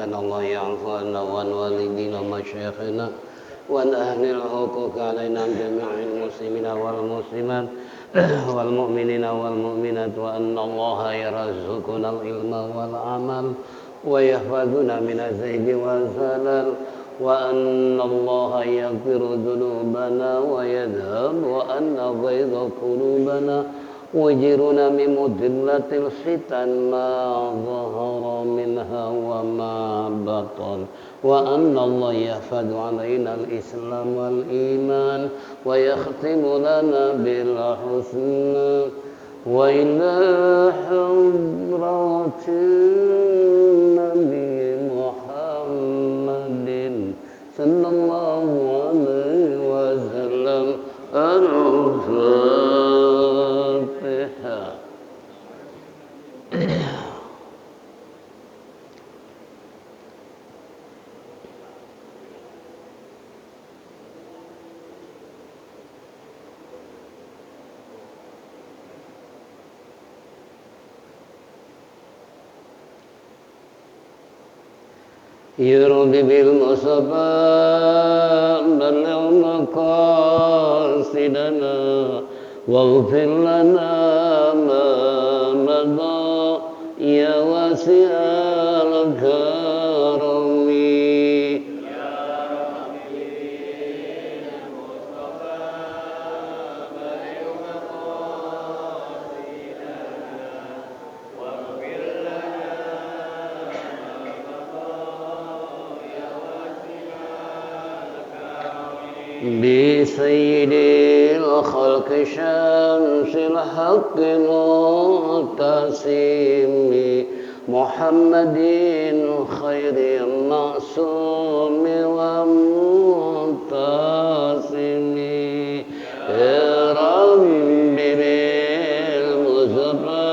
أسأل الله يعفو عنا وعن والدينا ومشايخنا وعن أهل الحقوق علينا عن جميع المسلمين والمسلمات والمؤمنين والمؤمنات وأن الله يرزقنا العلم والعمل ويحفظنا من الزيغ والزلل وأن الله يغفر ذنوبنا ويذهب وأن غيظ قلوبنا ويجرنا من مضلة الفتن ما ظهر منها وما بطن وأن الله يحفظ علينا الإسلام والإيمان ويختم لنا بالحسنى وإلى حضرة النبي محمد صلى الله عليه وسلم الفاتحة. يرضي بالمصطفى بلغ مقاصدنا واغفر لنا ما مضى يا واسع الكرم بسيد الخلق شمس الحق المعتصم محمد خير المعصوم ومعتصم يا رب بالمصطفى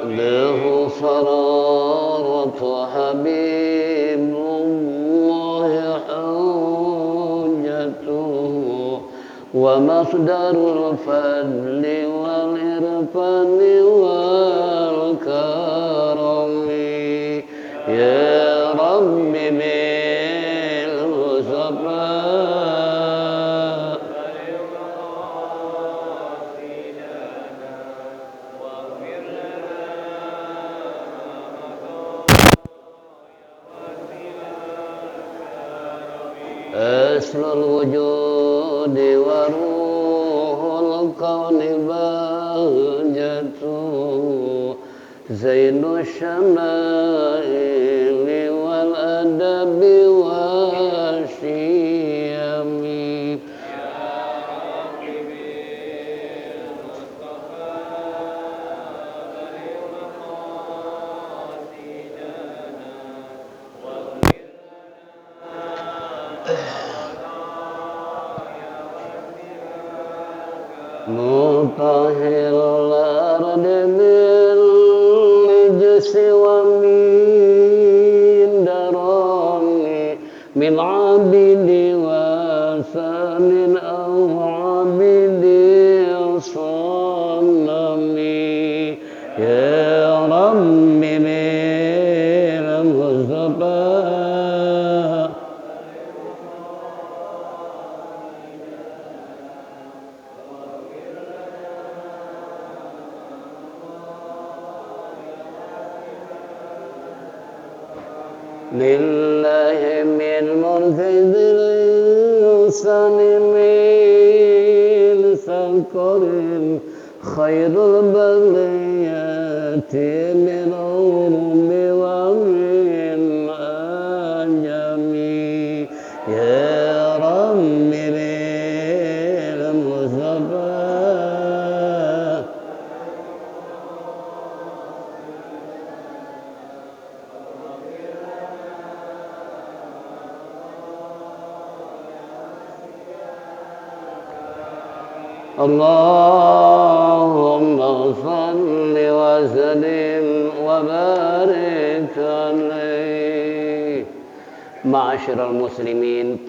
له صرارة حبيب الله حجته ومصدر الفضل والإرفان والكرم يا رب بالمصطفى أصل الوجود وروح الكون بهجته زين الشمائل والأدب والشيم مطهر الأرض بالنجس ومن دراني من عبد وثان أو عبد صنم يا رب بالمصطفى لله من منفذ الإنسان من سكر خير البريات من عرب ومن أجم يا رب بالمصطفى اللهم صل وسلم وبارك عليه Ma'asyiral muslimin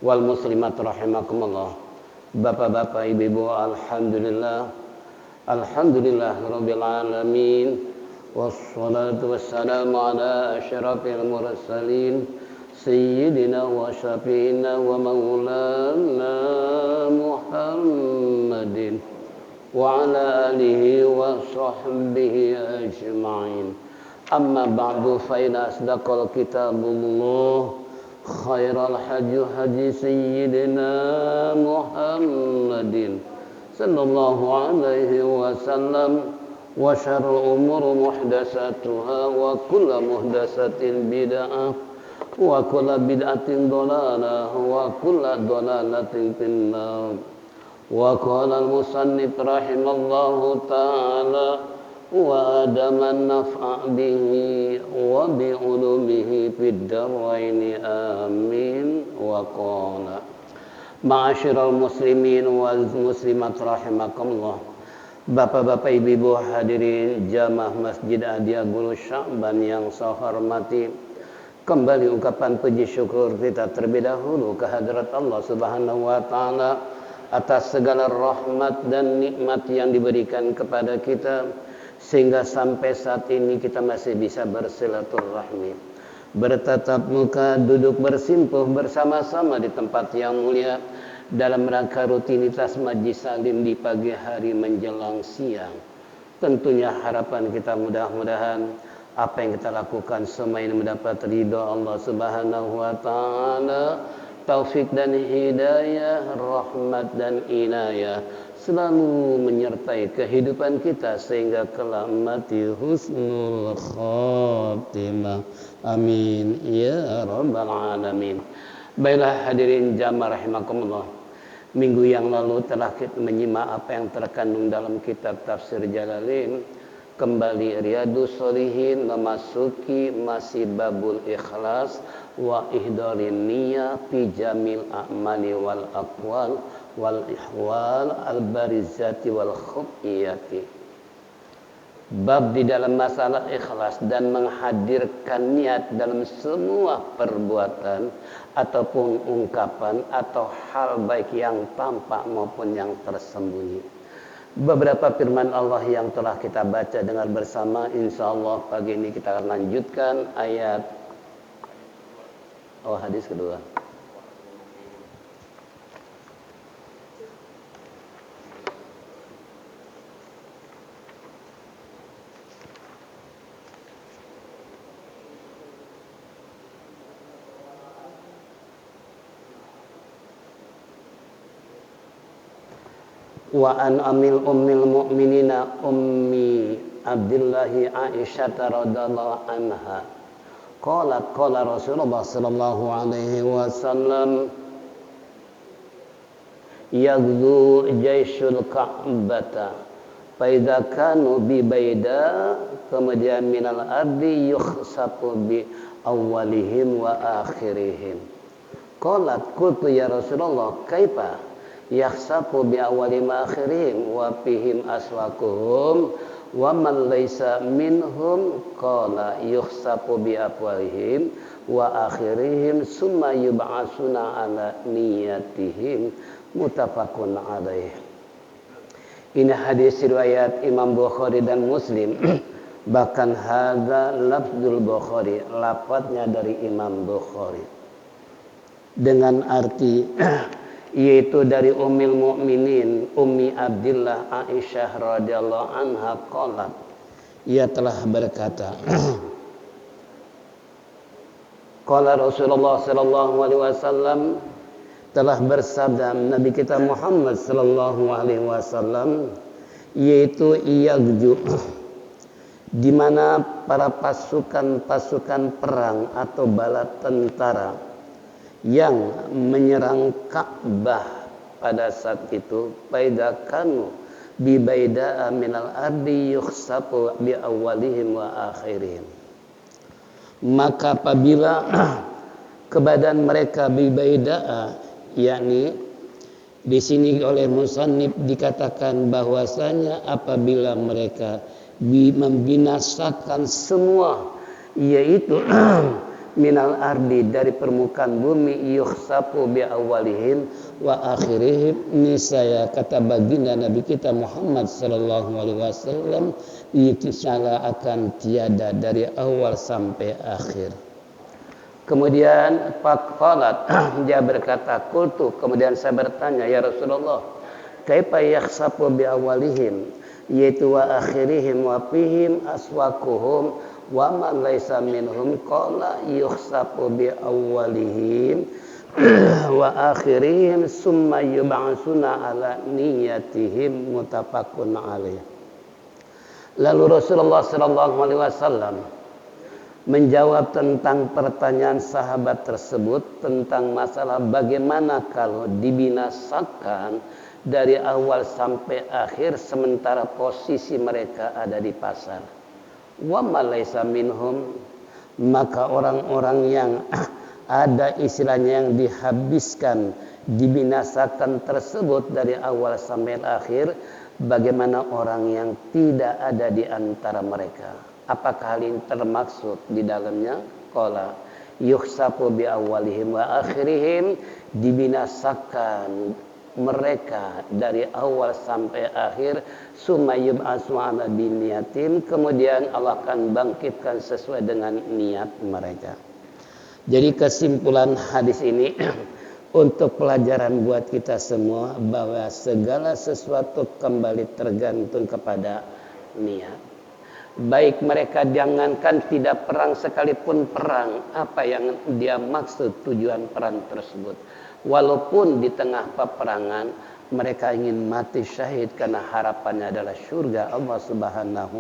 wal muslimat rahimakumullah. Bapak-bapak, ibu-ibu, alhamdulillah rabbil alamin. Wassalatu wassalamu ala asyrafil mursalin sayyidina wa syafi'ina wa maulana Muhammadin wa ala alihi wa sahbihi ajma'in. Amma ba'du, fa inna asdaqal kitabullah, khairal hadi sayyidina Muhammadin sallallahu alaihi wasallam, wa syarrul umur muhdatsatuha wa kullu muhdatsatin bid'ah wa kullu bid'atin dhalalah wa kullu dhalalatin finnar. Wa qala al-musannif rahimallahu ta'ala wa adaman naf'a bihi wa bi ulumihi fid daraini amin. Wa qala ma'asyiral muslimin wal muslimat rahimakumullah. Bapak-bapak, ibu-ibu, hadirin jamaah Masjid Ahdiyatul Sya'ban yang saya hormati, kembali ungkapan puji syukur kita terlebih dahulu kehadirat Allah Subhanahu wa taala atas segala rahmat dan nikmat yang diberikan kepada kita, sehingga sampai saat ini kita masih bisa bersilaturahmi, bertatap muka, duduk bersimpuh bersama-sama di tempat yang mulia dalam rangka rutinitas majlis salim di pagi hari menjelang siang. Tentunya harapan kita mudah-mudahan apa yang kita lakukan semua ini mendapat ridha Allah Subhanahu wa taala, taufik dan hidayah, rahmat dan inayah selalu menyertai kehidupan kita sehingga kelak mati husnul khatimah. Amin ya rabbal alamin. Baiklah hadirin jamaah rahimakumullah, minggu yang lalu telah kita menyimak apa yang terkandung dalam kitab Tafsir Jalalain. Kembali Riyadhus Shalihin memasuki masih babul ikhlas wa ihdarin niyah fi jamil a'mali wal aqwal wal ihwal al barizati wal khufiyati. Bab di dalam masalah ikhlas dan menghadirkan niat dalam semua perbuatan ataupun ungkapan atau hal baik yang tampak maupun yang tersembunyi. Beberapa firman Allah yang telah kita baca dengar bersama, insyaallah pagi ini kita akan lanjutkan ayat hadis kedua. Wa an amil ummil mu'minina ummi Abdillahi Aisyah radhiyallahu anha qalat qala Rasulullah sallallahu alaihi wasallam yaghzu jaisyul ka'bata fa idza kanu bi baida kemudian minal ardi yukhsafu bi awwalihim wa akhirihim. Qalat qultu ya Rasulullah kaifa yakhsafu bi awwalihim wa akhirihim wa fihim aswaquhum wa man laysa minhum qala yukhsafu bi afwahihim wa akhirihim summa yub'atsuna ala niyatihim. Muttafaqun alaih. Ini hadis riwayat Imam Bukhari dan Muslim. Bahkan hadza lafzul Bukhari, lafadznya dari Imam Bukhari dengan arti yaitu dari Ummul Mukminin Ummi Abdillah Aisyah radhiyallahu anha qalat, ia telah berkata qala Rasulullah sallallahu alaihi wasallam, telah bersabda Nabi kita Muhammad sallallahu alaihi wasallam, yaitu yaghzu, di mana para pasukan perang atau bala tentara yang menyerang Ka'bah pada saat itu, faidakanu bi baida minal ardi yukhsafu bi awwalihim wa akhirihim, maka apabila kebadan mereka bi baida, yakni di sini oleh musannif dikatakan bahwasanya apabila mereka membinasakan semua, yaitu minal ardi dari permukaan bumi yukhsafu bi awalihim wa akhirihim, niscaya kata baginda Nabi kita Muhammad sallallahu alaihi wasallam itu akan tiada dari awal sampai akhir. Kemudian faqalat dia berkata qultu, kemudian saya bertanya, ya Rasulullah, kaifa yakhsafu bi awalihim, yaitu wa akhirihim wa fihim aswaquhum wa man laisa minhum, qala yukhsafu bi awwalihim wa akhirihim summa yub'atsuna ala niyatihim, muttafaqun alaih. Lalu Rasulullah sallallahu alaihi wasallam menjawab tentang pertanyaan sahabat tersebut tentang masalah bagaimana kalau dibinasakan dari awal sampai akhir sementara posisi mereka ada di pasar. Wa malaysa minhum, maka orang-orang yang ada istilahnya yang dihabiskan, dibinasakan tersebut dari awal sampai akhir, bagaimana orang yang tidak ada di antara mereka? Apakah hal ini termaksud di dalamnya? Qala yukhsafu bi awalihim wa akhirihim, dibinasakan mereka dari awal sampai akhir, sumayyub aswana biniyatim, kemudian Allah akan bangkitkan sesuai dengan niat mereka. Jadi kesimpulan hadis ini untuk pelajaran buat kita semua bahwa segala sesuatu kembali tergantung kepada niat. Baik mereka jangankan tidak perang sekalipun perang, apa yang dia maksud tujuan perang tersebut. Walaupun di tengah peperangan mereka ingin mati syahid karena harapannya adalah surga Allah Subhanahu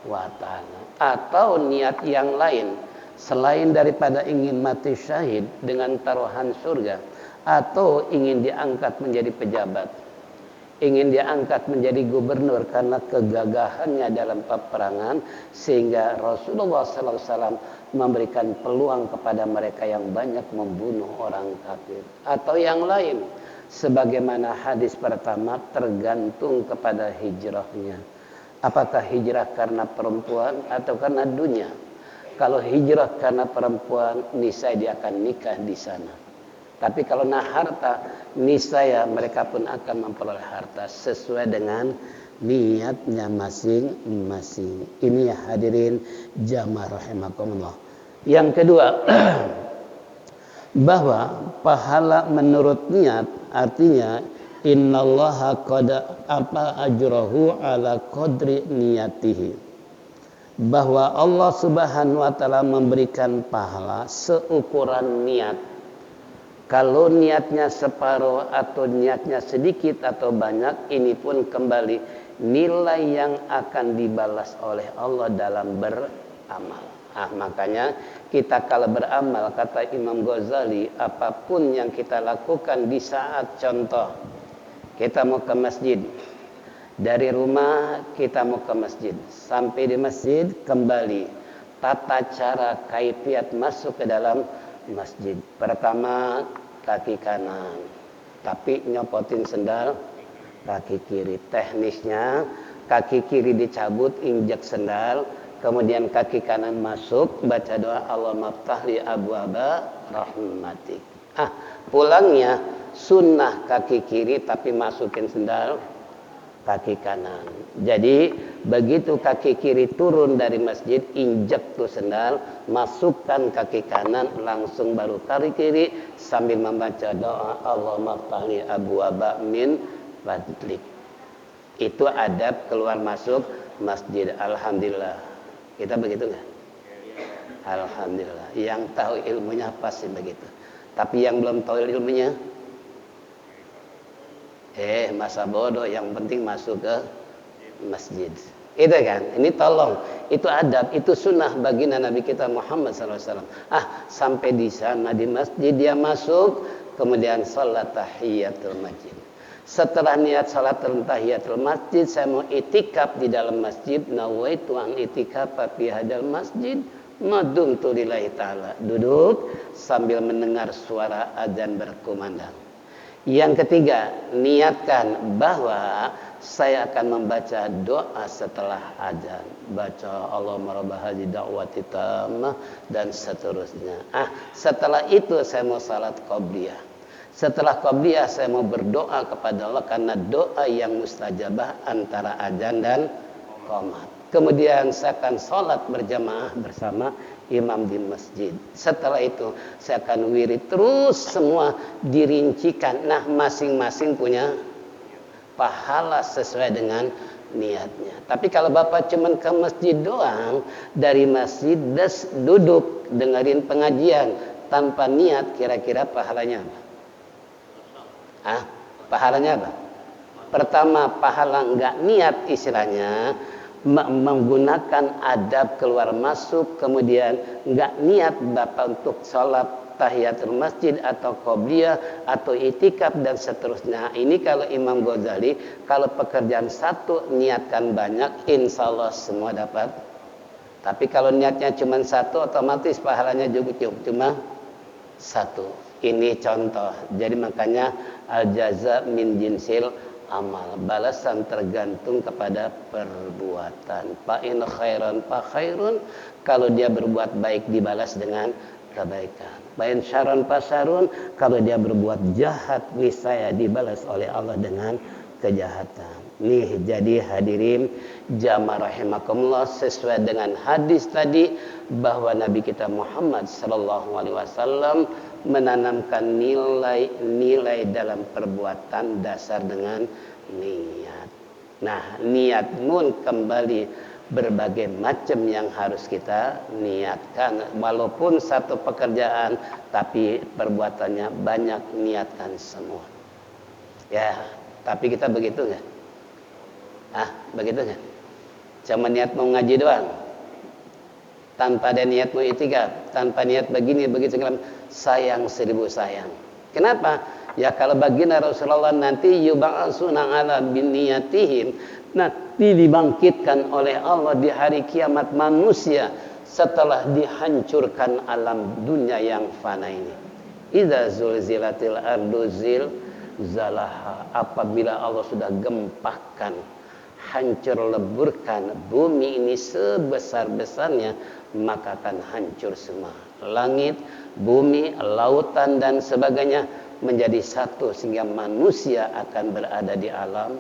wa taala, atau niat yang lain selain daripada ingin mati syahid dengan taruhan surga, atau ingin diangkat menjadi pejabat, ingin diangkat menjadi gubernur karena kegagahannya dalam peperangan, sehingga Rasulullah SAW memberikan peluang kepada mereka yang banyak membunuh orang kafir, atau yang lain sebagaimana hadis pertama tergantung kepada hijrahnya. Apakah hijrah karena perempuan atau karena dunia? Kalau hijrah karena perempuan, niscaya dia akan nikah di sana. Tapi kalau harta, niscaya mereka pun akan memperoleh harta sesuai dengan niatnya masing-masing. Ini ya hadirin jamaah rahimakumullah. Yang kedua, bahwa pahala menurut niat artinya innallaha qad ajrahu ala qadri niyatihi. Bahwa Allah Subhanahu wa taala memberikan pahala seukuran niat. Kalau niatnya separuh atau niatnya sedikit atau banyak, ini pun kembali nilai yang akan dibalas oleh Allah dalam beramal. Makanya kita kalau beramal, kata Imam Ghazali, apapun yang kita lakukan di saat contoh kita mau ke masjid, dari rumah kita mau ke masjid, sampai di masjid kembali, tata cara kaifiat masuk ke dalam masjid. Pertama kaki kanan, tapi nyopotin sendal kaki kiri. Teknisnya kaki kiri dicabut, injak sendal, kemudian kaki kanan masuk, baca doa Allahumma ftahli abwaaba rahmatik. Pulangnya sunnah kaki kiri tapi masukin sendal kaki kanan. Jadi begitu kaki kiri turun dari masjid, injak tuh sendal, masukkan kaki kanan, langsung baru tarik kiri sambil membaca doa Allahumma ftahli abwaaba min fadlik. Itu adab keluar masuk masjid. Alhamdulillah. Kita begitu nggak? Alhamdulillah. Yang tahu ilmunya pasti begitu. Tapi yang belum tahu ilmunya, masa bodoh, yang penting masuk ke masjid. Itu kan, ini tolong, itu adab, itu sunnah baginda Nabi kita Muhammad SAW. Sampai di sana di masjid dia masuk, kemudian salat tahiyatul masjid. Setelah niat salat tahiyatul masjid, saya mau itikaf di dalam masjid, nawaitu an itikaf fi hadal masjid, madumtu lillahi ta'ala. Duduk sambil mendengar suara azan berkumandang. Yang ketiga, niatkan bahwa saya akan membaca doa setelah azan. Baca Allahumma rabb hadhihi da'wati tammah dan seterusnya. Setelah itu saya mau salat qabliyah. Setelah qabliyah saya mau berdoa kepada Allah karena doa yang mustajabah antara azan dan qomat. Kemudian saya akan salat berjamaah bersama imam di masjid. Setelah itu saya akan wirid, terus semua dirincikan. Nah, masing-masing punya pahala sesuai dengan niatnya. Tapi kalau Bapak cuma ke masjid doang, dari masjid duduk dengerin pengajian tanpa niat, kira-kira pahalanya apa? Pahalanya apa? Pertama, pahala enggak niat istilahnya, menggunakan adab keluar masuk, kemudian enggak niat Bapak untuk sholat tahiyatul masjid atau qobliyah atau itikaf dan seterusnya. Ini kalau Imam Ghazali, kalau pekerjaan satu niatkan banyak, insya Allah semua dapat. Tapi kalau niatnya cuma satu, otomatis pahalanya juga cuma satu. Ini contoh. Jadi makanya al-jaza min jinsil amal, balasan tergantung kepada perbuatan. Fa in khairan fa khairun, kalau dia berbuat baik dibalas dengan kebaikan. Fa in syarran fa syarrun, kalau dia berbuat jahat niscaya dibalas oleh Allah dengan kejahatan. Nih, jadi hadirin jamaah rahimakumullah, sesuai dengan hadis tadi bahwa Nabi kita Muhammad sallallahu alaihi wasallam menanamkan nilai-nilai dalam perbuatan dasar dengan niat. Nah, niat pun kembali berbagai macam yang harus kita niatkan. Walaupun satu pekerjaan, tapi perbuatannya banyak, niatkan semua. Ya, tapi kita begitu nggak? Begitu nggak? Cuma niat mau ngaji doang, tanpa ada niat mau itikaf, tanpa niat begini begitu, sayang 1000 sayang. Kenapa? Ya kalau baginda Rasulullah nanti yub'atsuna ala binniyatihim, nanti dibangkitkan oleh Allah di hari kiamat manusia setelah dihancurkan alam dunia yang fana ini. Idza zulzilatil ardu zilzalaha, apabila Allah sudah gempakan, hancur leburkan bumi ini sebesar-besarnya, maka akan hancur semua. Langit, bumi, lautan dan sebagainya menjadi satu sehingga manusia akan berada di alam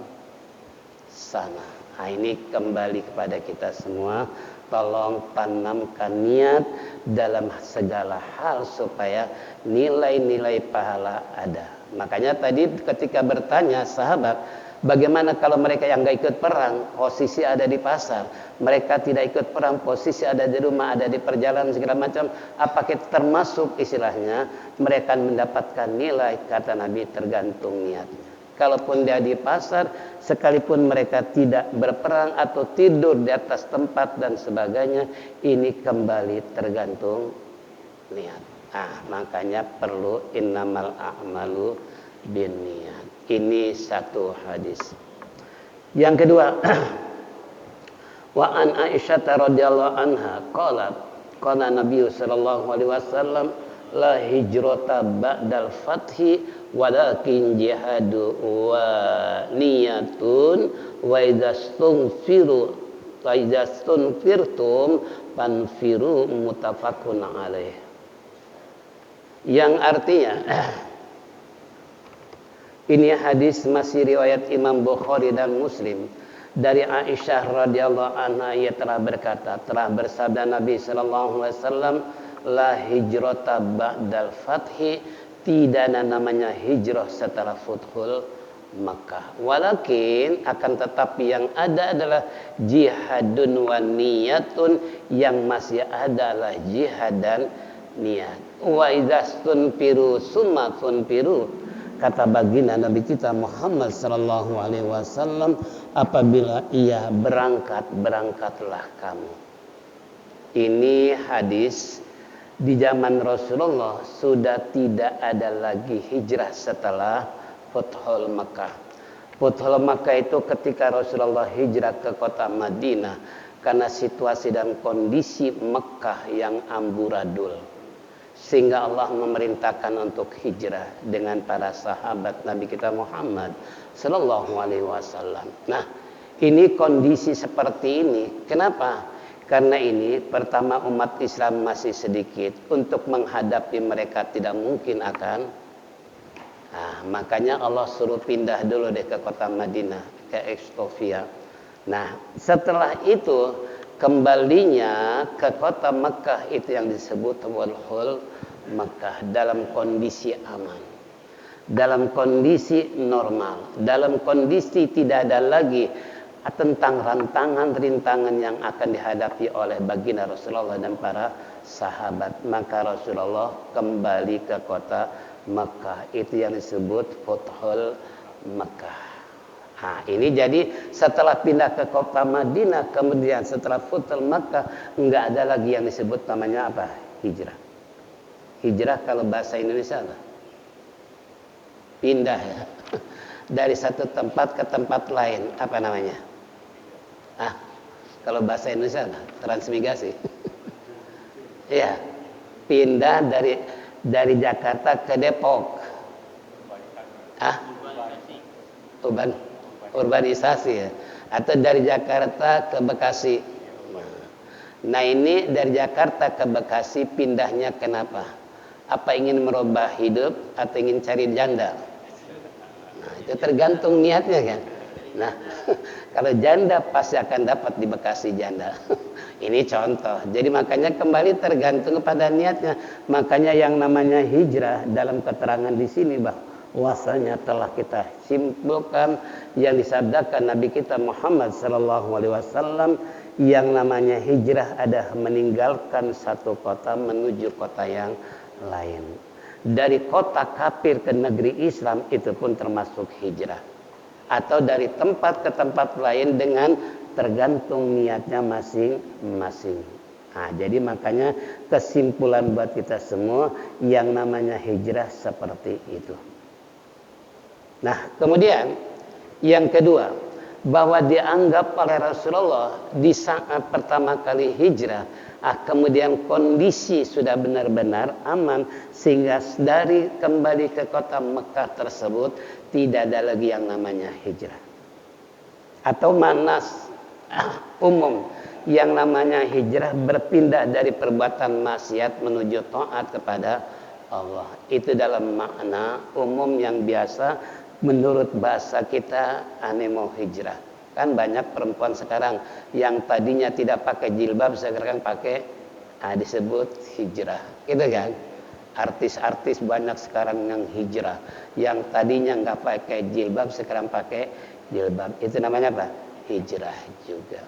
sana. Nah, ini kembali kepada kita semua. Tolong tanamkan niat dalam segala hal supaya nilai-nilai pahala ada. Makanya tadi ketika bertanya sahabat, bagaimana kalau mereka yang gak ikut perang, posisi ada di pasar, mereka tidak ikut perang, posisi ada di rumah, ada di perjalanan segala macam, apakah termasuk istilahnya mereka mendapatkan nilai? Kata Nabi, tergantung niatnya. Kalaupun dia di pasar, sekalipun mereka tidak berperang atau tidur di atas tempat dan sebagainya, ini kembali tergantung niat. Makanya perlu innamal a'malu binniyat. Ini satu hadis. Yang kedua, wa an Aisyah radhiyallahu anha qalat qala Nabi sallallahu alaihi wasallam la hijrata ba'dal fathi walakin jihadu wa niyatun wa idzastunfirtum fanfiru, muttafaqun alaih. Yang artinya ini hadis masih riwayat Imam Bukhari dan Muslim dari Aisyah radhiyallahu anha. Ia telah berkata, telah bersabda Nabi sallallahu alaihi wasallam, la hijrata ba'dal fathi, tidak ada namanya hijrah setelah Futhul Makkah. Walakin akan tetapi yang ada adalah jihadun wa niyatun, yang masih ada adalah jihad dan niat. Wa idzastunfiru summa tunfiru, kata baginda Nabi kita Muhammad sallallahu alaihi wasallam, apabila ia berangkat, berangkatlah kamu. Ini hadis di zaman Rasulullah sudah tidak ada lagi hijrah setelah Futhul Makkah. Futhul Makkah itu ketika Rasulullah hijrah ke kota Madinah karena situasi dan kondisi Makkah yang amburadul. sehingga Allah memerintahkan untuk hijrah dengan para sahabat Nabi kita Muhammad sallallahu alaihi wasallam. Nah, ini kondisi seperti ini. Kenapa? Karena ini pertama umat Islam masih sedikit, untuk menghadapi mereka tidak mungkin akan. Makanya Allah suruh pindah dulu deh ke kota Madinah, ke Ethiopia. Nah, setelah itu kembalinya ke kota Mekah, itu yang disebut Wadhul Mekah, dalam kondisi aman, dalam kondisi normal, dalam kondisi tidak ada lagi tentang rantangan-rintangan yang akan dihadapi oleh baginda Rasulullah dan para sahabat. Maka Rasulullah kembali ke kota Mekah, itu yang disebut Futhul Mekah. Ini jadi setelah pindah ke kota Madinah, kemudian setelah Futhul Mekah, enggak ada lagi yang disebut namanya apa? Hijrah. Hijrah kalau bahasa Indonesia apa? Pindah ya. Dari satu tempat ke tempat lain, apa namanya? Kalau bahasa Indonesia apa? Transmigrasi. Iya. Pindah dari Jakarta ke Depok. Urbanisasi ya. Atau dari Jakarta ke Bekasi. Nah, ini dari Jakarta ke Bekasi pindahnya kenapa? Apa ingin merubah hidup atau ingin cari janda? Nah, itu tergantung niatnya kan. Nah, kalau janda pasti akan dapat di Bekasi janda. Ini contoh. Jadi makanya kembali tergantung kepada niatnya. Makanya yang namanya hijrah dalam keterangan di sini bahwasanya telah kita simpulkan yang disabdakan Nabi kita Muhammad sallallahu alaihi wasallam, yang namanya hijrah adalah meninggalkan satu kota menuju kota yang lain. Dari kota kafir ke negeri Islam itu pun termasuk hijrah. Atau dari tempat ke tempat lain dengan tergantung niatnya masing-masing. Jadi makanya kesimpulan buat kita semua yang namanya hijrah seperti itu. Nah, kemudian yang kedua, bahwa dianggap oleh Rasulullah di saat pertama kali hijrah, kemudian kondisi sudah benar-benar aman, sehingga dari kembali ke kota Mekah tersebut tidak ada lagi yang namanya hijrah atau manas umum. Yang namanya hijrah berpindah dari perbuatan maksiat menuju taat kepada Allah. Itu dalam makna umum yang biasa menurut bahasa kita, mau hijrah. Kan banyak perempuan sekarang yang tadinya tidak pakai jilbab sekarang pakai, disebut hijrah, gitu kan? Artis-artis banyak sekarang yang hijrah, yang tadinya nggak pakai jilbab sekarang pakai jilbab. Itu namanya apa? Hijrah juga.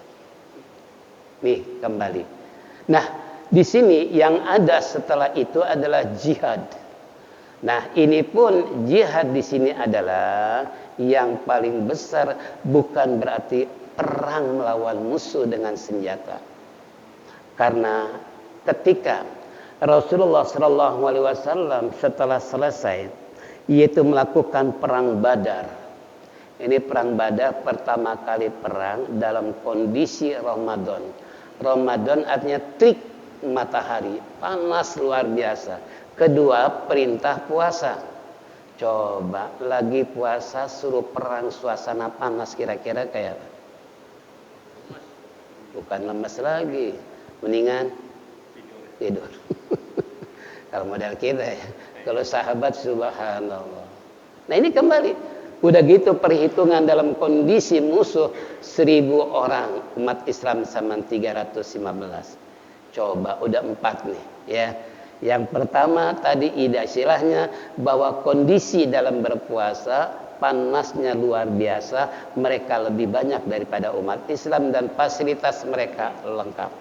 Nih kembali. Nah, di sini yang ada setelah itu adalah jihad. Nah, ini pun jihad di sini adalah yang paling besar, bukan berarti perang melawan musuh dengan senjata. Karena ketika Rasulullah Shallallahu Alaihi Wasallam setelah selesai, yaitu melakukan perang Badar. Ini perang Badar pertama kali perang dalam kondisi Ramadan. Ramadan artinya terik matahari, panas luar biasa. Kedua, perintah puasa. Coba lagi puasa suruh perang suasana panas, kira-kira kayak apa? Bukan lemes lagi, mendingan tidur. Kalau model kita ya. Kalau sahabat subhanallah. Nah, ini kembali. Udah gitu perhitungan dalam kondisi musuh 1000 orang, umat Islam sama 315. Coba udah 4 nih ya. Yang pertama tadi istilahnya bahwa kondisi dalam berpuasa panasnya luar biasa, mereka lebih banyak daripada umat Islam dan fasilitas mereka lengkap.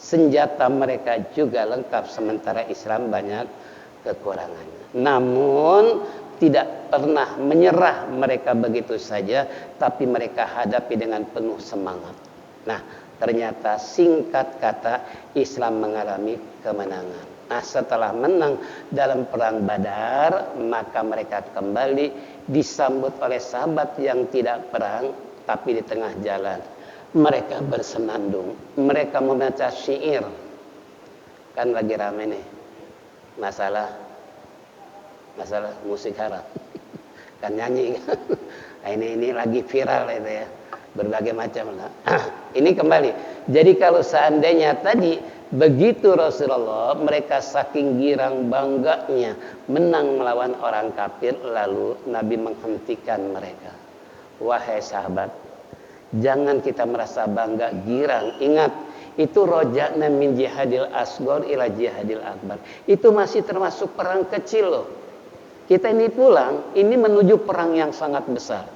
Senjata mereka juga lengkap, sementara Islam banyak kekurangannya. Namun tidak pernah menyerah mereka begitu saja, tapi mereka hadapi dengan penuh semangat. Nah, ternyata singkat kata Islam mengalami kemenangan. Nah, setelah menang dalam perang Badar, maka mereka kembali disambut oleh sahabat yang tidak perang, tapi di tengah jalan mereka bersenandung, mereka membaca syair. Kan lagi rame nih masalah musik haram. Kan nyanyi kan. Ini lagi viral itu ya. Berbagai macam lah. Ini kembali. Jadi kalau seandainya tadi begitu Rasulullah, mereka saking girang bangganya menang melawan orang kafir, lalu Nabi menghentikan mereka. Wahai sahabat, jangan kita merasa bangga, girang. Ingat, itu roja'na min jihadil asghar ila jihadil akbar. Itu masih termasuk perang kecil loh. Kita ini pulang, ini menuju perang yang sangat besar.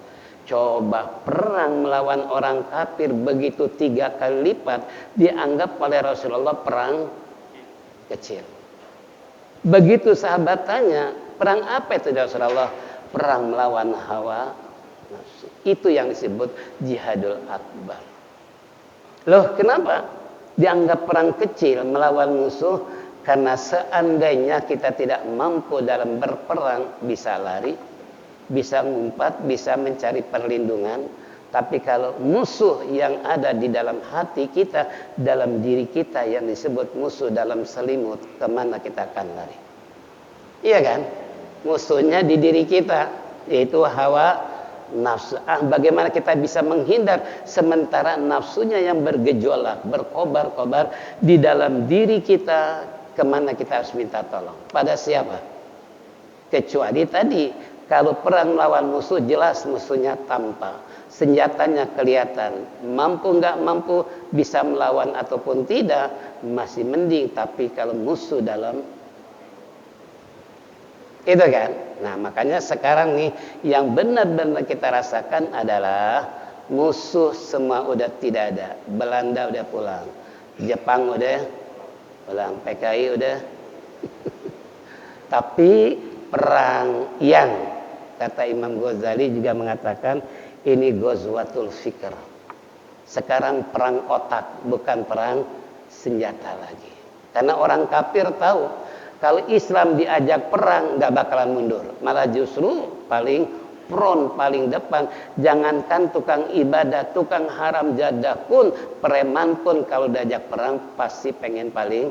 Coba perang melawan orang kafir begitu 3 kali lipat dianggap oleh Rasulullah perang kecil. Begitu sahabat tanya, perang apa itu Rasulullah? Perang melawan hawa nafsu. Itu yang disebut jihadul akbar. Loh, kenapa dianggap perang kecil melawan musuh? Karena seandainya kita tidak mampu dalam berperang, bisa lari, bisa ngumpat, bisa mencari perlindungan. Tapi kalau musuh yang ada di dalam hati kita, dalam diri kita yang disebut musuh dalam selimut, kemana kita akan lari? Iya kan? Musuhnya di diri kita, yaitu hawa nafsu. Bagaimana kita bisa menghindar sementara nafsunya yang bergejolak, berkobar-kobar di dalam diri kita? Kemana kita harus minta tolong? Pada siapa? Kecuali tadi, kalau perang melawan musuh jelas musuhnya tampak, senjatanya kelihatan, mampu nggak mampu, bisa melawan ataupun tidak, masih mending. Tapi kalau musuh dalam itu kan, nah makanya sekarang nih yang benar-benar kita rasakan adalah musuh semua udah tidak ada. Belanda udah pulang, Jepang udah pulang, PKI udah. Tapi perang yang kata Imam Ghazali juga mengatakan ini ghazwatul fikr. Sekarang perang otak, bukan perang senjata lagi. Karena orang kafir tahu kalau Islam diajak perang nggak bakalan mundur, malah justru paling front, paling depan. Jangankan tukang ibadah, tukang haram jadah pun, preman pun kalau diajak perang pasti pengen paling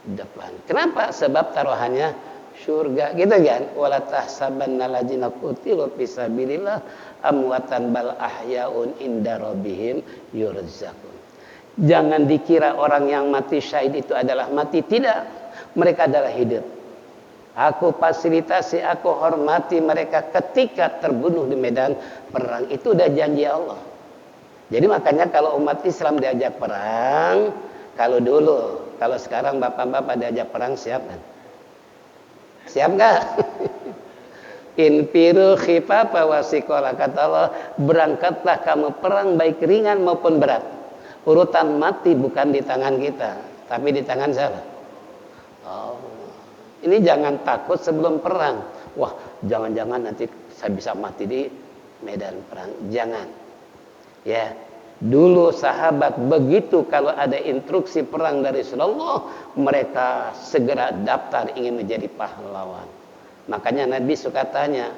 depan. Kenapa? Sebab taruhannya surga, gitu kan? Wala tahsabanna alladzina qutilu fisabilillah amwatan bal ahyaun inda rabbihim yurzaqun. Jangan dikira orang yang mati syahid itu adalah mati, tidak. Mereka adalah hidup. Aku fasilitasi, aku hormati mereka ketika terbunuh di medan perang. Itu udah janji Allah. Jadi makanya kalau umat Islam diajak perang, kalau dulu, kalau sekarang bapak-bapak diajak perang, siap kan? Siap nggak? Infiru khifafa wasikola, kata Allah, berangkatlah kamu perang baik ringan maupun berat. Urutan mati bukan di tangan kita, tapi di tangan siapa? Oh. Ini jangan takut sebelum perang. Wah, jangan-jangan nanti saya bisa mati di medan perang. Jangan. Ya, dulu sahabat begitu kalau ada instruksi perang dari Rasulullah, mereka segera daftar ingin menjadi pahlawan. Makanya Nabi suka tanya,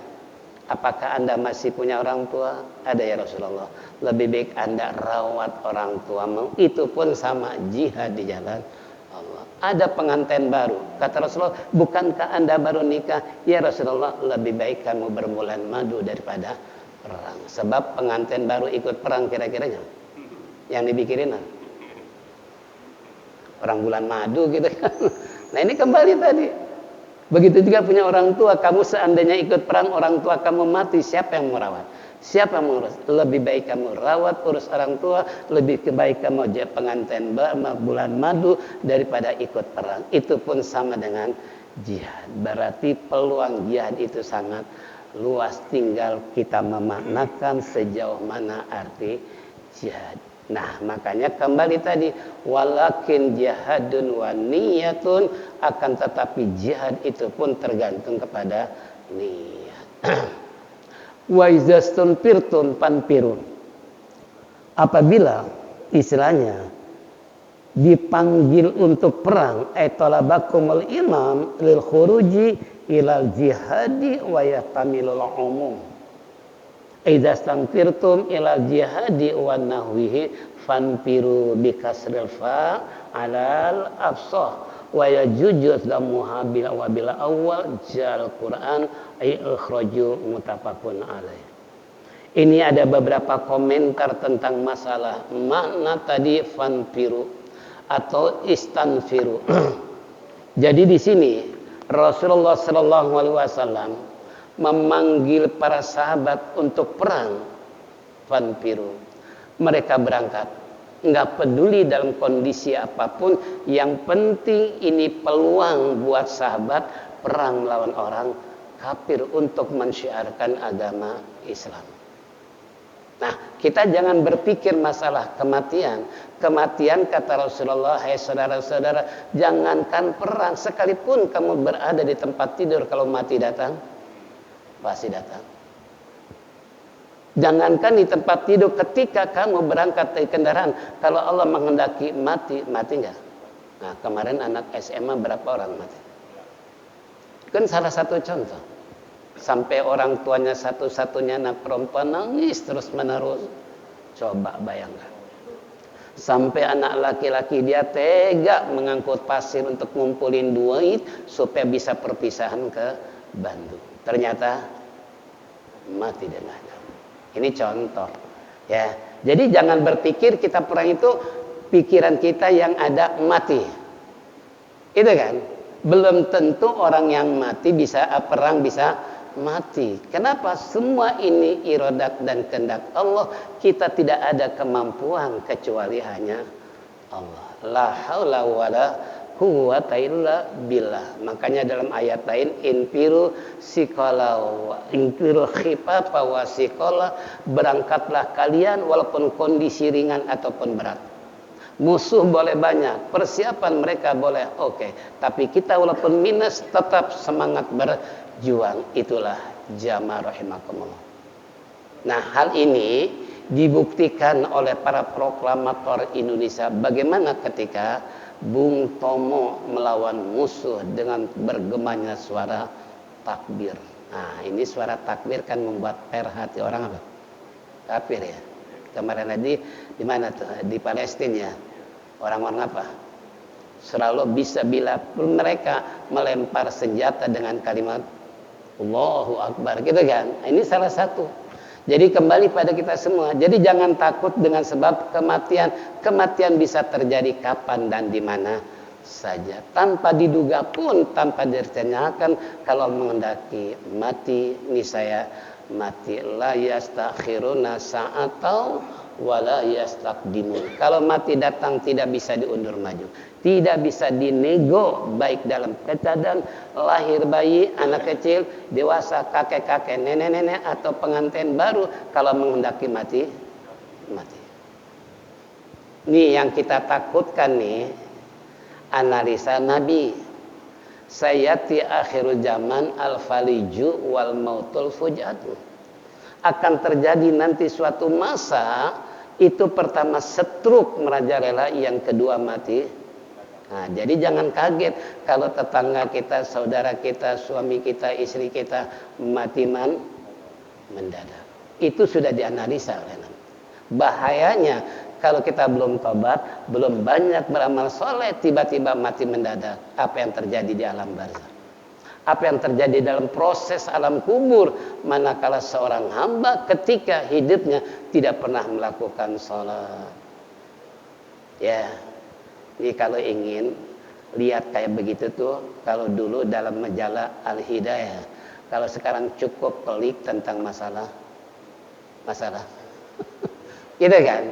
apakah Anda masih punya orang tua? Ada ya Rasulullah. Lebih baik Anda rawat orang tuamu. Itu pun sama jihad di jalan Allah. Ada pengantin baru, kata Rasulullah, bukankah Anda baru nikah? Ya Rasulullah, lebih baik kamu berbulan madu daripada perang. Sebab pengantin baru ikut perang, kira-kiranya yang dipikirin orang bulan madu gitu kan. Nah ini kembali tadi, begitu juga punya orang tua. Kamu seandainya ikut perang, orang tua kamu mati, siapa yang mau rawat? Siapa yang mengurus? Lebih baik kamu rawat, urus orang tua. Lebih baik kamu jadi pengantin bulan madu daripada ikut perang. Itu pun sama dengan jihad. Berarti peluang jihad itu sangat luas. Tinggal kita memaknakan sejauh mana arti jihad. Nah makanya kembali tadi, walakin jihadun wa niyatun, akan tetapi jihad itu pun tergantung kepada niat. Wa izastun firtun panpirun. Apabila istilahnya dipanggil untuk perang, talabakumul imam lil khuruji ilal jihadi wa yatamilul umum. Izastun firtum ilal jihadi wa nahwihi fanfiru bikasril fa alal afsah wa yajuju damuha bil awal jal Quran ay ikhraju mutafaqun alaih. Ini ada beberapa komentar tentang masalah makna tadi fanfiru atau istanfiru. Jadi di sini Rasulullah sallallahu alaihi wasallam memanggil para sahabat untuk perang. Fanfiru. Mereka berangkat. Enggak peduli dalam kondisi apapun, yang penting ini peluang buat sahabat perang melawan orang kafir untuk mensyiarkan agama Islam. Nah, kita jangan berpikir masalah kematian. Kematian kata Rasulullah, hai saudara-saudara, jangankan perang, sekalipun kamu berada di tempat tidur, kalau mati datang, pasti datang. Jangankan di tempat tidur, ketika kamu berangkat dari kendaraan, kalau Allah menghendaki mati, mati enggak? Nah, kemarin anak SMA berapa orang mati? Kan salah satu contoh. Sampai orang tuanya satu-satunya anak perempuan nangis terus menerus. Coba bayangkan. Sampai anak laki-laki dia tega mengangkut pasir untuk ngumpulin duit supaya bisa perpisahan ke Bandung. Ternyata mati dengannya. Ini contoh. Ya, jadi jangan berpikir kita perang itu pikiran kita yang ada mati. Itu kan? Belum tentu orang yang mati bisa perang bisa mati. Kenapa? Semua ini iradat dan kehendak Allah. Kita tidak ada kemampuan kecuali hanya Allah. La haula wala quwwata illa billah. Makanya dalam ayat lain infiru siqala wa infiru khifafa wa siqala, berangkatlah kalian walaupun kondisi ringan ataupun berat. Musuh boleh banyak, persiapan mereka boleh oke, tapi kita walaupun minus tetap semangat berjuang. Itulah jamaah rahimakumullah. Nah, hal ini dibuktikan oleh para proklamator Indonesia. Bagaimana ketika Bung Tomo melawan musuh dengan bergemanya suara takbir. Nah, ini suara takbir kan membuat hati orang apa? Kafir ya. Kemarin tadi di mana tuh? Di Palestina ya. Orang-orang apa? Selalu bisa bila mereka melempar senjata dengan kalimat Allahu Akbar, gitu kan? Ini salah satu. Jadi kembali pada kita semua. Jadi jangan takut dengan sebab kematian. Kematian bisa terjadi kapan dan di mana saja. Tanpa diduga pun, tanpa direncanakan, kalau menghendaki mati, niscaya mati. La yastakhiruna sa'atau wala yastaqdimun. Kalau mati datang tidak bisa diundur maju, tidak bisa dinego, baik dalam keadaan lahir bayi, anak kecil, dewasa, kakek-kakek, nenek-nenek atau pengantin baru. Kalau menghendaki mati, mati. Ini yang kita takutkan nih, analisa Nabi. Sayati akhirul zaman al-faliju wal mautul fujatu. Akan terjadi nanti suatu masa itu pertama stroke merajalela, yang kedua mati. Nah, jadi jangan kaget kalau tetangga kita, saudara kita, suami kita, istri kita mati mendadak. Itu sudah dianalisa. Bahayanya kalau kita belum tobat, belum banyak beramal soleh, tiba-tiba mati mendadak. Apa yang terjadi di alam barzakh? Apa yang terjadi dalam proses alam kubur, manakala seorang hamba ketika hidupnya tidak pernah melakukan sholat. Ya, ini kalau ingin lihat kayak begitu tuh, kalau dulu dalam majalah Al-Hidayah, kalau sekarang cukup pelik tentang masalah, gitu kan?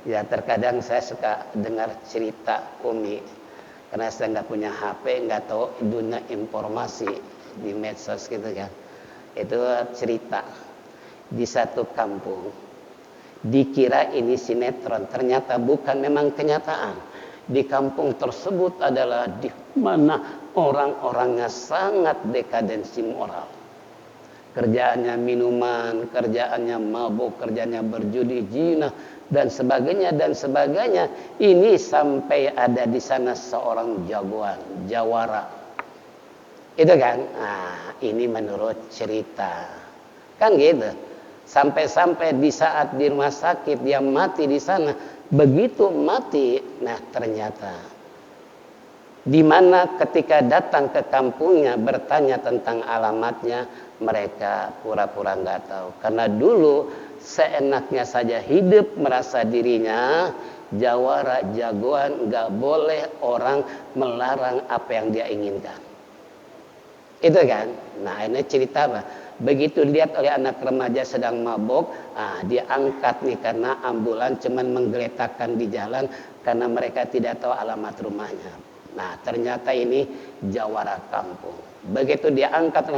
Ya, terkadang saya suka dengar cerita Umi. Karena saya nggak punya HP, nggak tahu dunia informasi di medsos gitu kan. Itu cerita di satu kampung. Dikira ini sinetron, ternyata bukan, memang kenyataan. Di kampung tersebut adalah di mana orang-orangnya sangat dekadensi moral. Kerjaannya minuman, kerjaannya mabuk, kerjaannya berjudi, zina, dan sebagainya dan sebagainya. Ini sampai ada di sana seorang jagoan, jawara. Itu kan? Nah, ini menurut cerita. Kan gitu. Sampai-sampai di saat di rumah sakit dia mati di sana. Begitu mati, nah ternyata di mana ketika datang ke kampungnya bertanya tentang alamatnya, mereka pura-pura nggak tahu. Karena dulu seenaknya saja hidup, merasa dirinya jawara, jagoan, nggak boleh orang melarang apa yang dia inginkan. Itu kan. Nah ini cerita apa? Begitu lihat oleh anak remaja sedang mabok, dia angkat nih karena ambulan cuman menggeletakkan di jalan karena mereka tidak tahu alamat rumahnya. Nah ternyata ini jawara kampung. Begitu dia angkat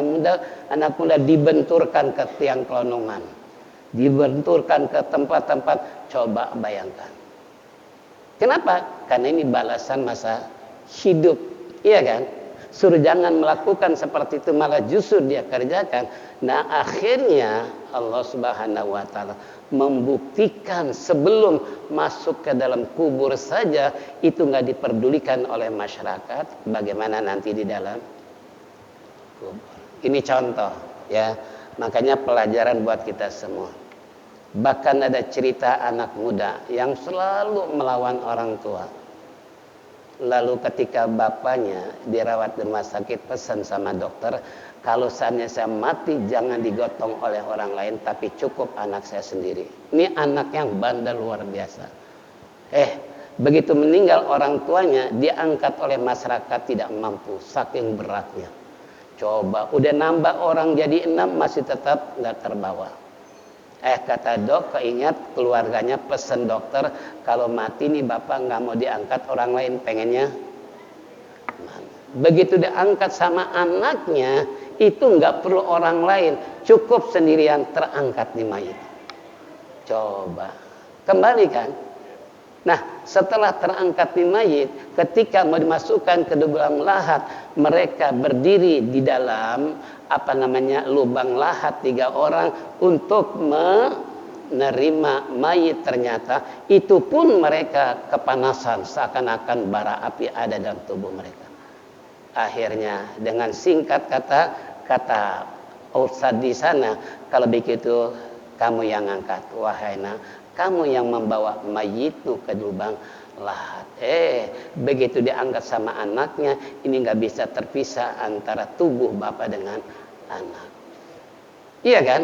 anak muda dibenturkan ke tiang kelonongan, dibenturkan ke tempat-tempat. Coba bayangkan. Kenapa? Karena ini balasan masa hidup, iya kan? Suruh jangan melakukan seperti itu, malah justru dia kerjakan. Nah akhirnya Allah Subhanahu wa ta'ala membuktikan sebelum masuk ke dalam kubur saja itu nggak diperdulikan oleh masyarakat, bagaimana nanti di dalam kubur. Ini contoh ya, makanya pelajaran buat kita semua. Bahkan ada cerita anak muda yang selalu melawan orang tua. Lalu ketika bapaknya dirawat di rumah sakit, pesan sama dokter, kalau seandainya saya mati jangan digotong oleh orang lain, tapi cukup anak saya sendiri. Ini anak yang bandel luar biasa. Begitu meninggal orang tuanya, diangkat oleh masyarakat tidak mampu, saking beratnya. Coba, udah nambah orang jadi 6 masih tetap nggak terbawa. Kata dok, keingat keluarganya pesan dokter, kalau mati nih bapak nggak mau diangkat orang lain, pengennya. Begitu diangkat sama anaknya, itu nggak perlu orang lain, cukup sendirian terangkat nih mayit. Coba, kembali kan? Nah, setelah terangkat nih mayit, ketika mau dimasukkan ke dalam lahat, mereka berdiri di dalam lubang lahat 3 orang untuk menerima mayit. Ternyata itu pun mereka kepanasan, seakan-akan bara api ada dalam tubuh mereka. Akhirnya dengan singkat kata ustadz di sana, kalau begitu kamu yang angkat, wahai kamu yang membawa mayitmu ke lubang lahat. Begitu diangkat sama anaknya, ini nggak bisa terpisah antara tubuh bapak dengan anak. Iya kan?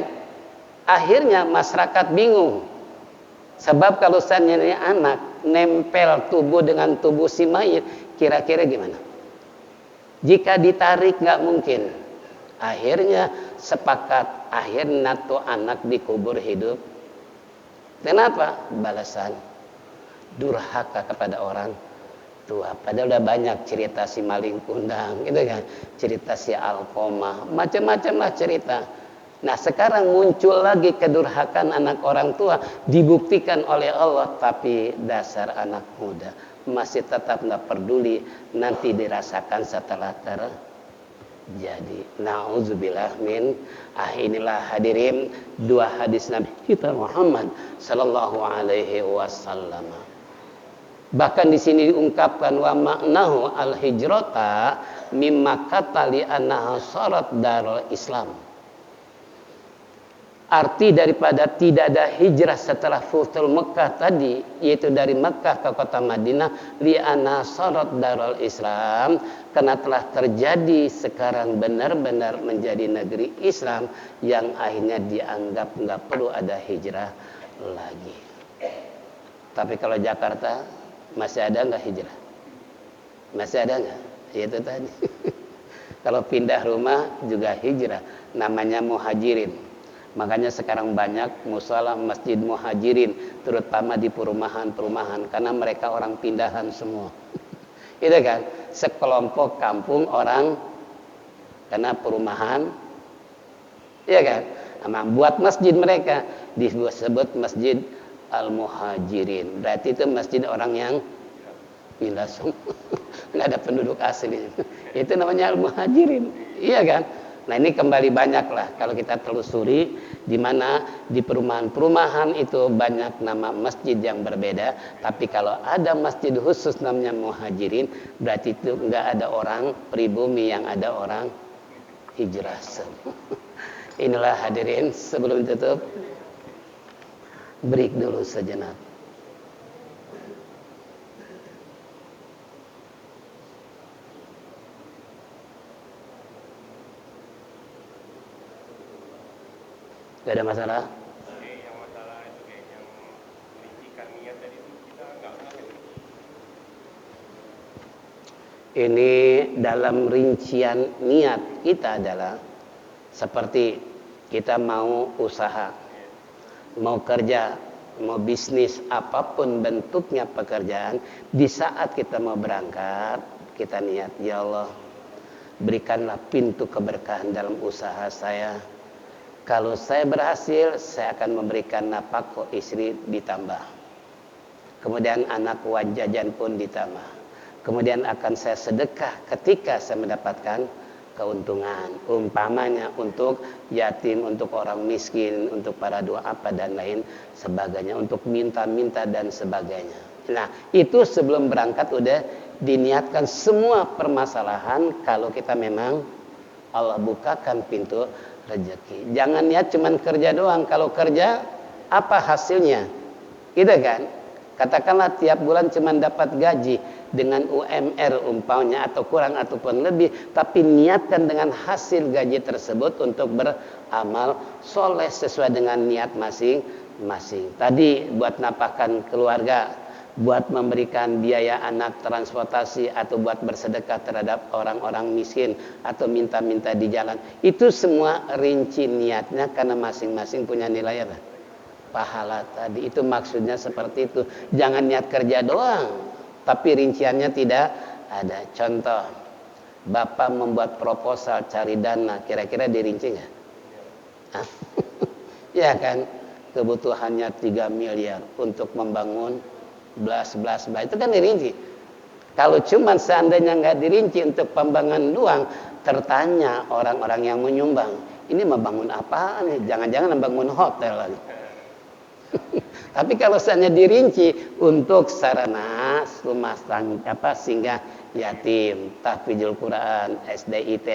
Akhirnya masyarakat bingung. Sebab kalau seandainya anak nempel tubuh dengan tubuh si mayit, kira-kira gimana? Jika ditarik nggak mungkin. Akhirnya sepakat, akhirnya tuh anak dikubur hidup. Kenapa? Balasan durhaka kepada orang tua. Padahal udah banyak cerita si maling kundang, gitu kan? Cerita si alkomah, macam-macam lah cerita. Nah sekarang muncul lagi kedurhakaan anak orang tua, dibuktikan oleh Allah, tapi dasar anak muda masih tetap nggak peduli, nanti dirasakan setelah terjadi. Nauzubillah min. Inilah hadirin 2 hadis Nabi kita Muhammad sallallahu alaihi wasallam. Bahkan di sini diungkapkan wa maknahu al-hijrata mimma katali annaha sarat darul Islam. Arti daripada tidak ada hijrah setelah Futhul Mekah tadi, yaitu dari Mekah ke kota Madinah, li'anna sarat darul Islam, karena telah terjadi sekarang benar-benar menjadi negeri Islam yang akhirnya dianggap nggak perlu ada hijrah lagi. Tapi kalau Jakarta masih ada nggak hijrah? Masih ada nggak? Itu tadi. Kalau pindah rumah juga hijrah, namanya muhajirin. Makanya sekarang banyak musala masjid muhajirin, terutama di perumahan-perumahan, karena mereka orang pindahan semua. Itu kan, sekelompok kampung orang karena perumahan, iya kan. Nah, buat masjid mereka disebut masjid al-muhajirin. Berarti itu masjid orang yang pindah semua, nggak ada penduduk asli. Itu namanya al-muhajirin, iya kan. Nah ini kembali banyak lah kalau kita telusuri, di mana di perumahan-perumahan itu banyak nama masjid yang berbeda. Tapi kalau ada masjid khusus namanya muhajirin, berarti itu enggak ada orang pribumi, yang ada orang hijrah. Inilah hadirin, sebelum tutup break dulu sejenak. Gak ada masalah. Yang masalah itu kayak yang merincikan niat tadi itu kita nggak ngerti. Ini dalam rincian niat kita adalah seperti kita mau usaha, mau kerja, mau bisnis, apapun bentuknya pekerjaan. Di saat kita mau berangkat, kita niat, ya Allah, berikanlah pintu keberkahan dalam usaha saya. Kalau saya berhasil, saya akan memberikan nafkah istri ditambah. Kemudian anak wajajan pun ditambah. Kemudian akan saya sedekah ketika saya mendapatkan keuntungan. Umpamanya untuk yatim, untuk orang miskin, untuk para duafa dan lain sebagainya. Untuk minta-minta dan sebagainya. Nah, itu sebelum berangkat udah diniatkan semua permasalahan kalau kita memang Allah bukakan pintu rezeki. Jangan niat cuman kerja doang. Kalau kerja, apa hasilnya? Gitu kan? Katakanlah tiap bulan cuman dapat gaji dengan UMR umpamanya atau kurang ataupun lebih, tapi niatkan dengan hasil gaji tersebut untuk beramal soleh sesuai dengan niat masing-masing. Tadi buat nafkahkan keluarga, buat memberikan biaya anak transportasi, atau buat bersedekah terhadap orang-orang miskin, atau minta-minta di jalan. Itu semua rinci niatnya karena masing-masing punya nilai apa? Pahala tadi. Itu maksudnya seperti itu. Jangan niat kerja doang, tapi rinciannya tidak ada. Contoh, Bapak membuat proposal cari dana, kira-kira dirinci nggak? Ya kan? Kebutuhannya 3 miliar untuk membangun blas. Itu kan dirinci. Kalau cuma seandainya nggak dirinci untuk pembangunan doang, tertanya orang-orang yang menyumbang, ini membangun apa nih? Jangan-jangan membangun hotel lagi. Tapi kalau seandainya dirinci untuk sarana rumah tangga, singgah yatim, tahfidzul Quran, SDIT,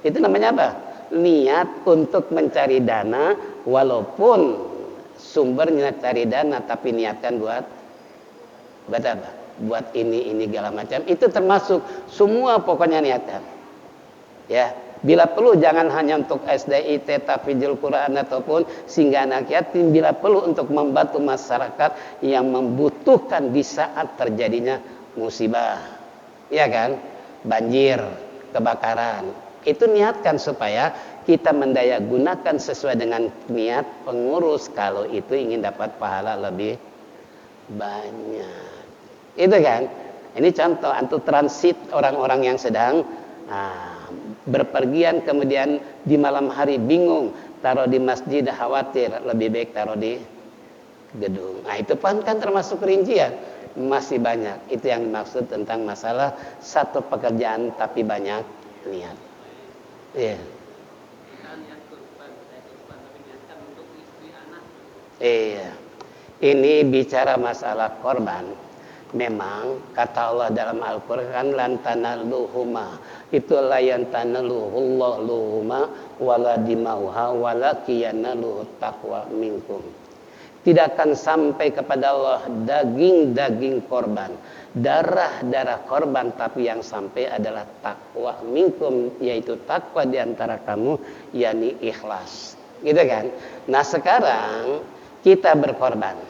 itu namanya apa? Niat untuk mencari dana, walaupun sumbernya cari dana, tapi niatkan buat apa? Buat ini segala macam. Itu termasuk semua pokoknya niatkan. Ya, bila perlu jangan hanya untuk SDIT, tahfidzul Quran ataupun singgah anak yatim, bila perlu untuk membantu masyarakat yang membutuhkan di saat terjadinya musibah. Ya kan? Banjir, kebakaran. Itu niatkan supaya kita mendaya gunakan sesuai dengan niat pengurus kalau itu ingin dapat pahala lebih banyak. Itu kan? Ini contoh untuk transit orang-orang yang sedang berpergian, kemudian di malam hari bingung, taruh di masjid khawatir, lebih baik taruh di gedung. Nah, itu kan termasuk rincian. Masih banyak. Itu yang dimaksud tentang masalah satu pekerjaan tapi banyak niat. Iya. Iya. Ini bicara masalah korban. Memang kata Allah dalam Al-Quran, lan tanaluhuma, itu la yantanaluhullah luhuma wala dimauha walakiyanaluhu taqwa minkum. Tidak akan sampai kepada Allah daging-daging korban, darah-darah korban, tapi yang sampai adalah takwa minkum, yaitu takwa di antara kamu, yakni ikhlas. Gitu kan? Nah, sekarang kita berkorban.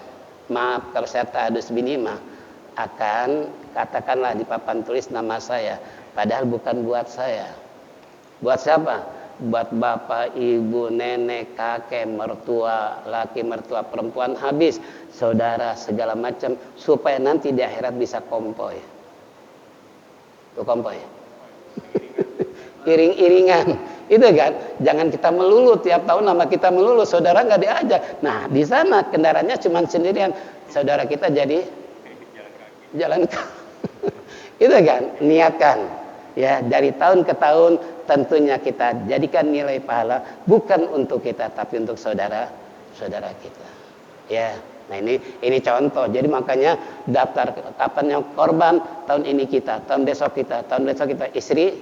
Maaf kalau saya ta'adus binimah, akan katakanlah di papan tulis nama saya, padahal bukan buat saya. Buat siapa? Buat bapak, ibu, nenek, kakek, mertua, laki, mertua, perempuan, habis saudara, segala macam, supaya nanti di akhirat bisa kompoi. Tuh kompoi. Iring-iringan. Itu kan, jangan kita melulu tiap tahun nama kita melulu, saudara nggak diajak. Nah, di sana kendaraannya cuma sendirian, saudara kita jadi jalan itu kan, niatkan ya, dari tahun ke tahun tentunya kita jadikan nilai pahala bukan untuk kita tapi untuk saudara kita ya. Nah, ini contoh. Jadi makanya daftar kapannya korban, tahun ini kita, tahun besok kita, istri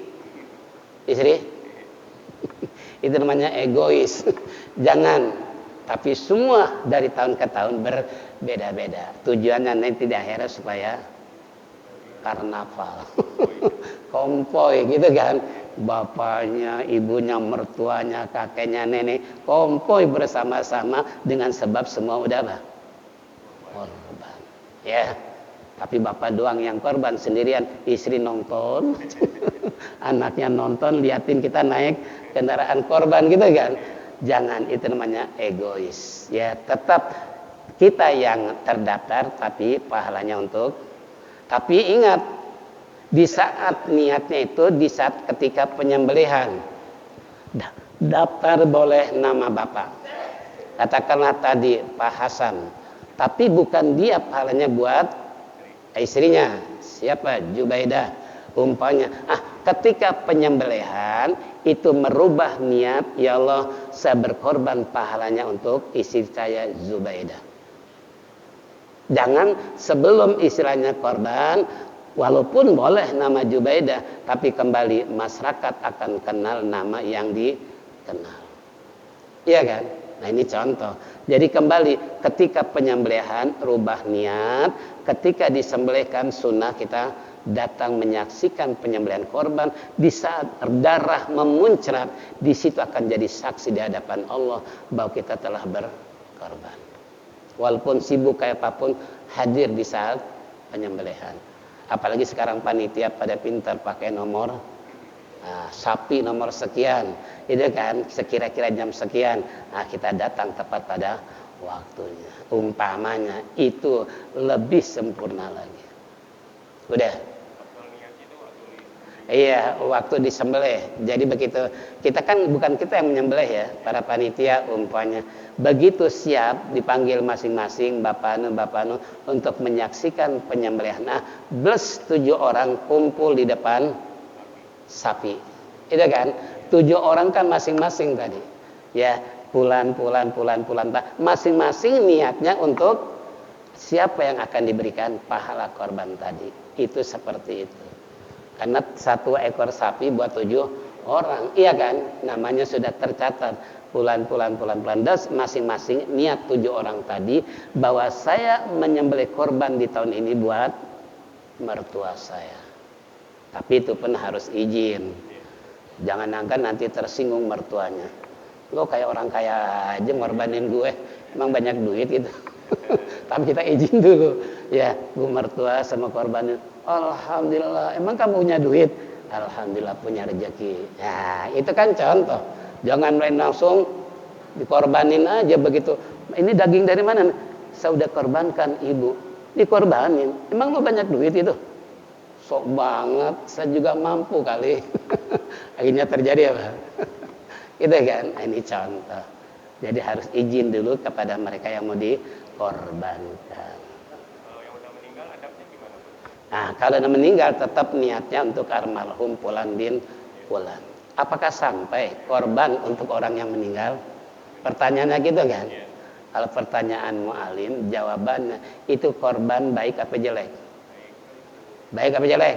itu namanya egois. Jangan. Tapi semua dari tahun ke tahun berbeda-beda. Tujuannya nanti di akhirat supaya karnaval. Konvoy gitu kan. Bapaknya, ibunya, mertuanya, kakeknya, nenek konvoy bersama-sama dengan sebab semua udah apa? Korban. Ya. Tapi bapak doang yang korban sendirian, istri nonton, anaknya nonton, liatin kita naik kendaraan korban gitu kan. Jangan, itu namanya egois. Ya, tetap kita yang terdaftar tapi pahalanya untuk. Tapi ingat, di saat niatnya itu di saat ketika penyembelihan. Daftar boleh nama bapak. Katakanlah tadi Pak Hasan, tapi bukan dia pahalanya buat istrinya. Siapa? Jubaidah umpamanya. Ketika penyembelihan itu merubah niat, ya Allah, saya berkorban pahalanya untuk istri saya Zubaidah. Jangan sebelum istilahnya korban, walaupun boleh nama Jubaidah, tapi kembali masyarakat akan kenal nama yang dikenal. Iya kan? Nah, ini contoh. Jadi kembali ketika penyembelihan rubah niat, ketika disembelihkan sunnah kita datang menyaksikan penyembelihan korban, di saat darah memuncrat, di situ akan jadi saksi di hadapan Allah bahwa kita telah berkorban. Walaupun sibuk kayak apapun, hadir di saat penyembelihan. Apalagi sekarang panitia pada pintar pakai nomor sapi nomor sekian, itu kan sekira-kira jam sekian, kita datang tepat pada waktunya. Umpamanya itu lebih sempurna lagi. Udah. Iya, waktu disembelih. Jadi begitu, kita kan bukan kita yang menyembelih ya, para panitia umpamanya. Begitu siap dipanggil masing-masing bapak anu untuk menyaksikan penyembelihan. Plus 7 orang kumpul di depan sapi. Itu kan 7 orang kan masing-masing tadi. Ya, pulan. Masing-masing niatnya untuk siapa yang akan diberikan pahala korban tadi. Itu seperti itu. Karena 1 ekor sapi buat 7 orang. Iya kan? Namanya sudah tercatat. Pulan. Dan masing-masing niat 7 orang tadi bahwa saya menyembelih korban di tahun ini buat mertua saya. Tapi itu pun harus izin. Jangan angkat nanti tersinggung mertuanya. Lo kayak orang kaya aja ngorbanin gue. Emang banyak duit gitu. Tapi kita izin dulu. Ya, gue mertua sama korbannya. Alhamdulillah. Emang kamu punya duit? Alhamdulillah punya rezeki. Nah, itu kan contoh. Jangan main langsung dikorbanin aja begitu. Ini daging dari mana? Saya udah korbankan ibu. Dikorbanin. Emang lo banyak duit itu? Sok banget. Saya juga mampu kali. Akhirnya terjadi apa? Gitu kan? Nah, ini contoh. Jadi harus izin dulu kepada mereka yang mau dikorbankan. Kalau udah meninggal tetap niatnya untuk almarhum Fulan bin Fulan. Apakah sampai korban untuk orang yang meninggal? Pertanyaannya gitu kan? Kalau pertanyaan mu'alim, jawabannya itu korban baik apa jelek? Baik apa jelek?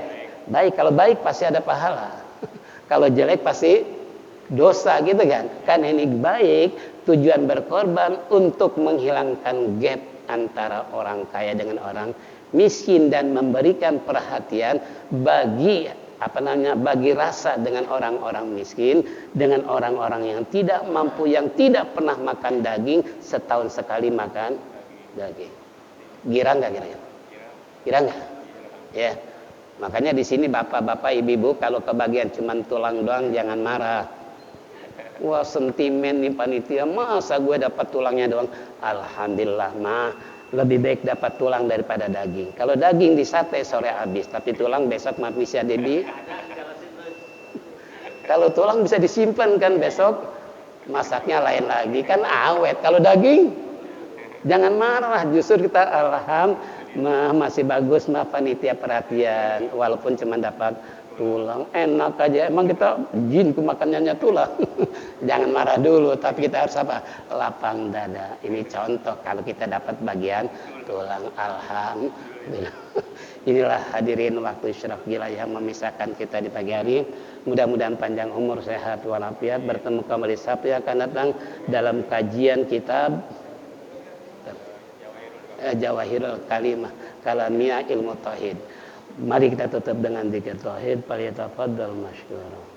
Baik. Kalau baik pasti ada pahala. Kalau jelek pasti dosa gitu kan? Kan ini baik, tujuan berkorban untuk menghilangkan gap antara orang kaya dengan orang miskin dan memberikan perhatian bagi bagi rasa dengan orang-orang miskin, dengan orang-orang yang tidak mampu, yang tidak pernah makan daging, setahun sekali makan daging. Girang nggak kira-kira? Girang nggak? Ya. Makanya di sini bapak-bapak, ibu-ibu kalau kebagian cuman tulang doang jangan marah. Wah, sentimen nih panitia, masa gue dapat tulangnya doang? Alhamdulillah mah. Lebih baik dapat tulang daripada daging. Kalau daging di sate sore habis, tapi tulang besok mah bisa Kalau tulang bisa disimpan kan besok masaknya lain lagi kan awet. Kalau daging jangan marah, justru kita alhamdulillah masih bagus mah panitia perhatian walaupun cuma dapat tulang, enak aja. Emang kita jin makanannya tulang. Jangan marah dulu, tapi kita harus apa? Lapang dada. Ini contoh kalau kita dapat bagian tulang, alhamdulillah. Inilah hadirin waktu Isyraq Gila yang memisahkan kita di pagi hari. Mudah-mudahan panjang umur, sehat walafiat, bertemu kembali Sabtu yang akan datang dalam kajian kitab Jawahirul Kalimah, Kalamiyah Ilmu Tauhid. Mari kita tutup dengan zikir tauhid. Falyatafaddal masykur.